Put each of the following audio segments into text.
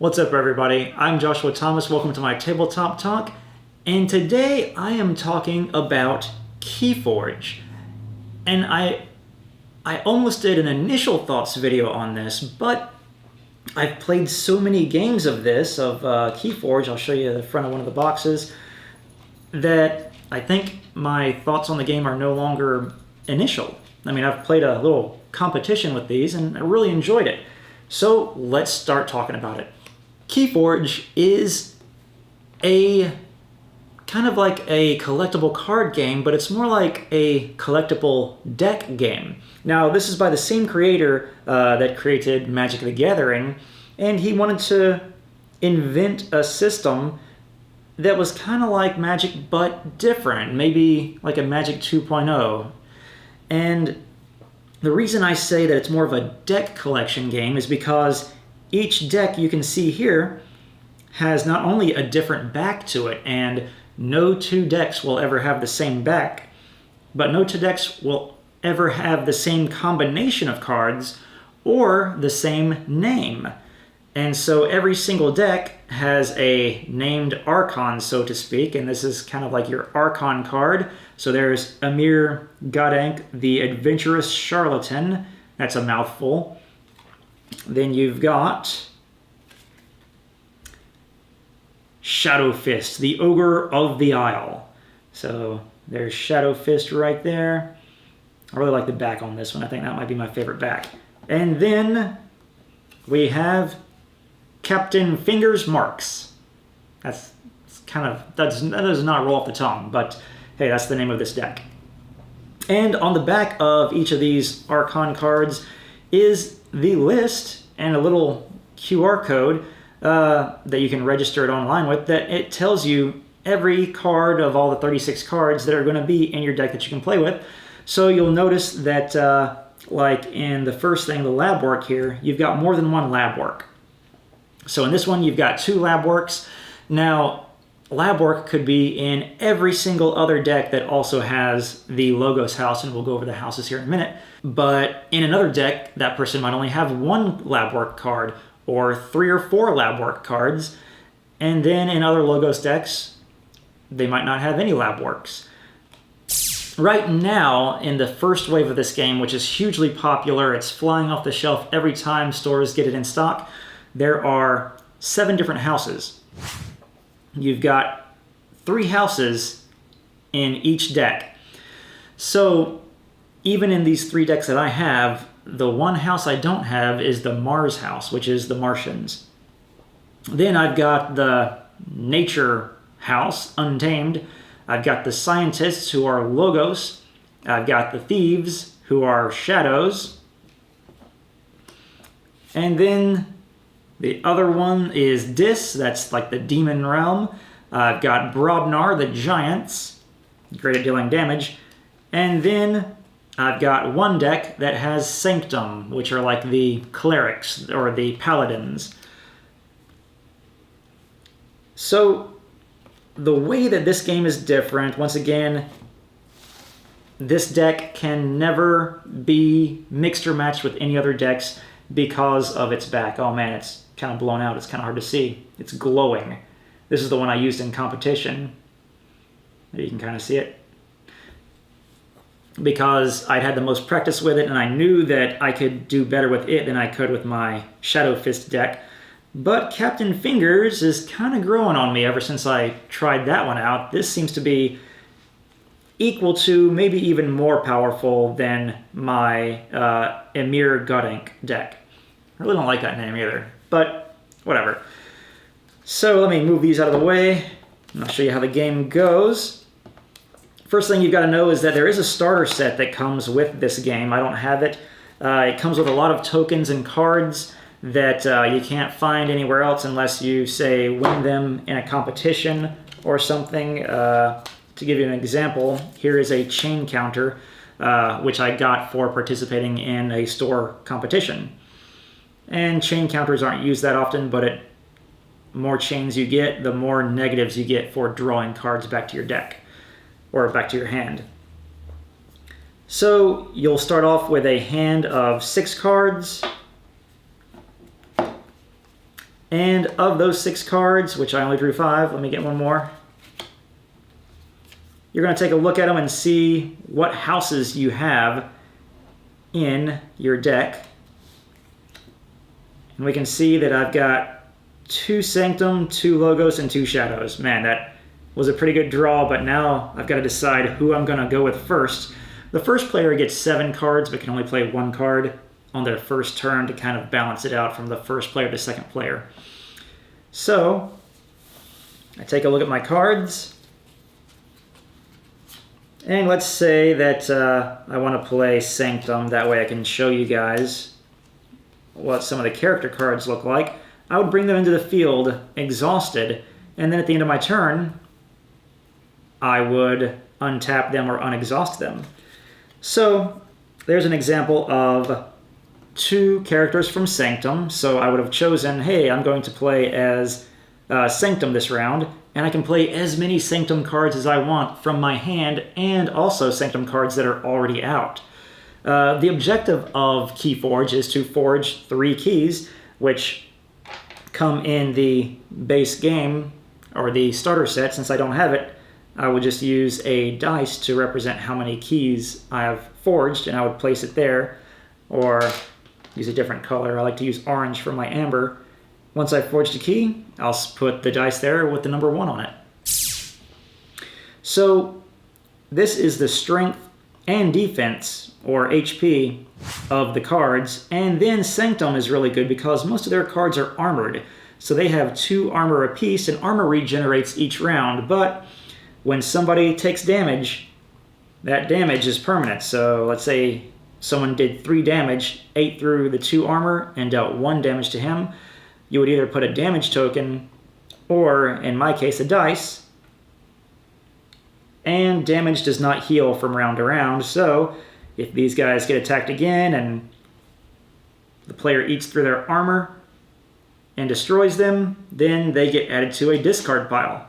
What's up, everybody? I'm Joshua Thomas. Welcome to my Tabletop Talk. And today I am talking about Keyforge. And I almost did an initial thoughts video on this, but I've played so many games of this, of Keyforge, I'll show you the front of one of the boxes, that I think my thoughts on the game are no longer initial. I mean, I've played a little competition with these and I really enjoyed it. So let's start talking about it. Keyforge is a kind of like a collectible card game, but it's more like a collectible deck game. Now, this is by the same creator that created Magic the Gathering, and he wanted to invent a system that was kind of like Magic but different, maybe like a Magic 2.0. And the reason I say that it's more of a deck collection game is because each deck you can see here has not only a different back to it, and no two decks will ever have the same back, but no two decks will ever have the same combination of cards or the same name. And so every single deck has a named Archon, so to speak, and this is kind of like your Archon card. So there's Amir Gadank, the Adventurous Charlatan. That's a mouthful. Then you've got Shadow Fist, the Ogre of the Isle. So there's Shadow Fist right there. I really like the back on this one. I think that might be my favorite back. And then we have Captain Fingers Marks. That's kind of, that does not roll off the tongue, but hey, that's the name of this deck. And on the back of each of these Archon cards is the list and a little QR code that you can register it online with, that it tells you every card of all the 36 cards that are going to be in your deck that you can play with. So you'll notice that like in the first thing, the lab work here, you've got more than one lab work. So in this one, you've got 2 lab works. Now, lab work could be in every single other deck that also has the Logos house, and we'll go over the houses here in a minute. But in another deck, that person might only have 1 lab work card, or 3 or 4 lab work cards. And then in other Logos decks, they might not have any lab works. Right now, in the first wave of this game, which is hugely popular, it's flying off the shelf every time stores get it in stock, there are 7 different houses. You've got 3 houses in each deck. So even in these 3 decks that I have, the one house I don't have is the Mars house, which is the Martians. Then I've got the Nature house, Untamed. I've got the Scientists, who are Logos. I've got the Thieves, who are Shadows. And then the other one is Dis, that's like the Demon Realm. I've got Brobnar, the Giants, great at dealing damage. And then I've got one deck that has Sanctum, which are like the Clerics, or the Paladins. So the way that this game is different, once again, this deck can never be mixed or matched with any other decks because of its back. Oh man, it's kind of blown out. It's kind of hard to see. It's glowing. This is the one I used in competition. You can kind of see it. Because I'd had the most practice with it, and I knew that I could do better with it than I could with my Shadow Fist deck. But Captain Fingers is kind of growing on me ever since I tried that one out. This seems to be equal to, maybe even more powerful than my Amir Gadank deck. I really don't like that name either, but whatever. So let me move these out of the way, and I'll show you how the game goes. First thing you've got to know is that there is a starter set that comes with this game. I don't have it. It comes with a lot of tokens and cards that you can't find anywhere else unless you, say, win them in a competition or something. To give you an example, here is a chain counter, which I got for participating in a store competition. And chain counters aren't used that often, but the more chains you get, the more negatives you get for drawing cards back to your deck, or back to your hand. So you'll start off with a hand of 6 cards. And of those 6 cards, which I only drew 5, let me get one more. You're going to take a look at them and see what houses you have in your deck. And we can see that I've got 2 Sanctum, 2 Logos, and 2 Shadows. Man, that was a pretty good draw, but now I've got to decide who I'm going to go with first. The first player gets 7 cards, but can only play 1 card on their first turn to kind of balance it out from the first player to second player. So, I take a look at my cards, and let's say that I want to play Sanctum. That way I can show you guys what some of the character cards look like. I would bring them into the field exhausted, and then at the end of my turn, I would untap them or unexhaust them. So there's an example of 2 characters from Sanctum. So I would have chosen, hey, I'm going to play as Sanctum this round, and I can play as many Sanctum cards as I want from my hand, and also Sanctum cards that are already out. The objective of Keyforge is to forge 3 keys, which come in the base game, or the starter set. Since I don't have it, I would just use a dice to represent how many keys I have forged, and I would place it there, or use a different color. I like to use orange for my amber. Once I've forged a key, I'll put the dice there with the number 1 on it. So this is the strength and defense, or HP, of the cards. And then Sanctum is really good because most of their cards are armored. So they have 2 armor apiece, and armor regenerates each round. But when somebody takes damage, that damage is permanent. So let's say someone did 3 damage, 8 through the 2 armor, and dealt 1 damage to him. You would either put a damage token, or in my case, a dice. And damage does not heal from round to round, so if these guys get attacked again and the player eats through their armor and destroys them, then they get added to a discard pile.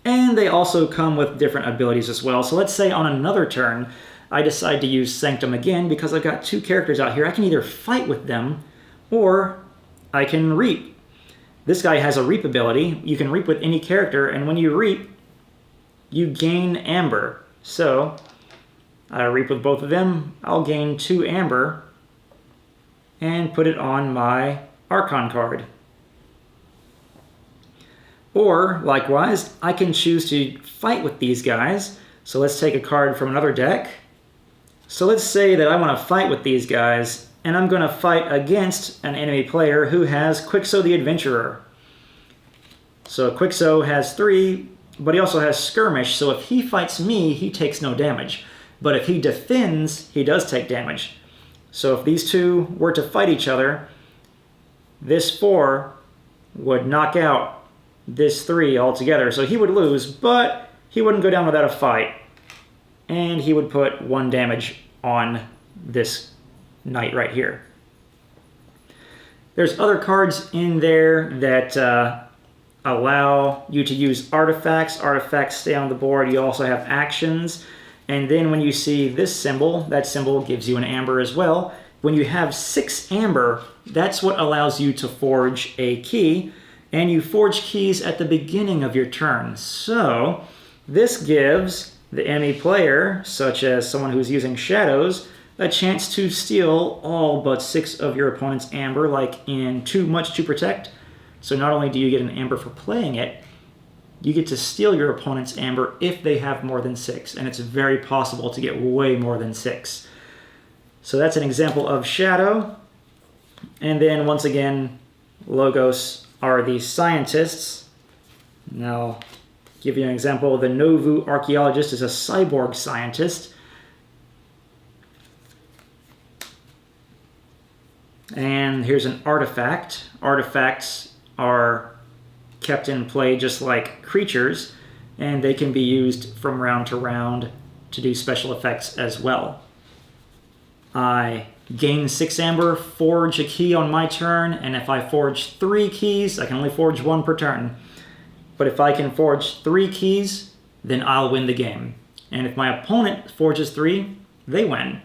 And they also come with different abilities as well. So let's say on another turn, I decide to use Sanctum again because I've got 2 characters out here. I can either fight with them, or I can reap. This guy has a reap ability. You can reap with any character, and when you reap, you gain amber. So I reap with both of them. I'll gain 2 amber and put it on my Archon card. Or, likewise, I can choose to fight with these guys. So let's take a card from another deck. So let's say that I want to fight with these guys, and I'm going to fight against an enemy player who has Quixo the Adventurer. So Quixo has 3, but he also has Skirmish, so if he fights me, he takes no damage. But if he defends, he does take damage. So if these 2 were to fight each other, this 4 would knock out this 3 altogether. So he would lose, but he wouldn't go down without a fight. And he would put 1 damage on this knight right here. There's other cards in there that allow you to use artifacts. Artifacts stay on the board. You also have actions. And then when you see this symbol, that symbol gives you an amber as well. When you have 6 amber, that's what allows you to forge a key. And you forge keys at the beginning of your turn. So this gives the enemy player, such as someone who's using shadows, a chance to steal all but 6 of your opponent's amber, like in Too Much to Protect. So not only do you get an amber for playing it, you get to steal your opponent's amber if they have more than 6, and it's very possible to get way more than 6. So that's an example of Shadow. And then once again, Logos are the scientists. Now, I'll give you an example. The Novu Archaeologist is a cyborg scientist. And here's an artifact. Artifacts are kept in play just like creatures, and they can be used from round to round to do special effects as well. I gain 6 amber, forge a key on my turn, and if I forge 3 keys, I can only forge 1 per turn. But if I can forge 3 keys, then I'll win the game. And if my opponent forges 3, they win.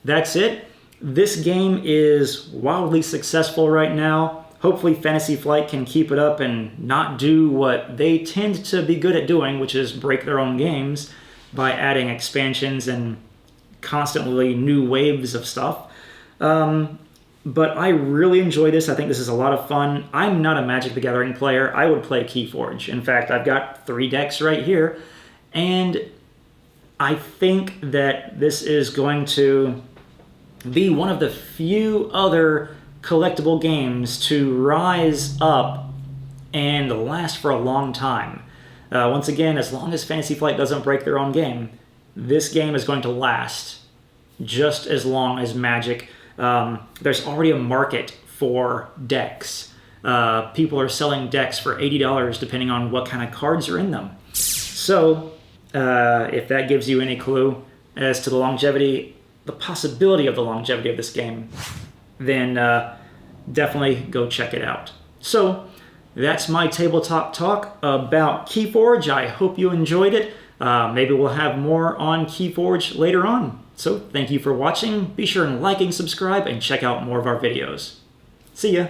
That's it. This game is wildly successful right now. hopefully Fantasy Flight can keep it up and not do what they tend to be good at doing, which is break their own games by adding expansions and constantly new waves of stuff. But I really enjoy this. I think this is a lot of fun. I'm not a Magic the Gathering player. I would play Keyforge. In fact, I've got 3 decks right here. And I think that this is going to be one of the few other collectible games to rise up and last for a long time. Once again, as long as Fantasy Flight doesn't break their own game, this game is going to last just as long as Magic. There's already a market for decks. People are selling decks for $80 depending on what kind of cards are in them. So, if that gives you any clue as to the longevity, the possibility of the longevity of this game, then definitely go check it out. So, that's my tabletop talk about Keyforge. I hope you enjoyed it. Maybe we'll have more on Keyforge later on. So thank you for watching. Be sure and like and subscribe and check out more of our videos. See ya!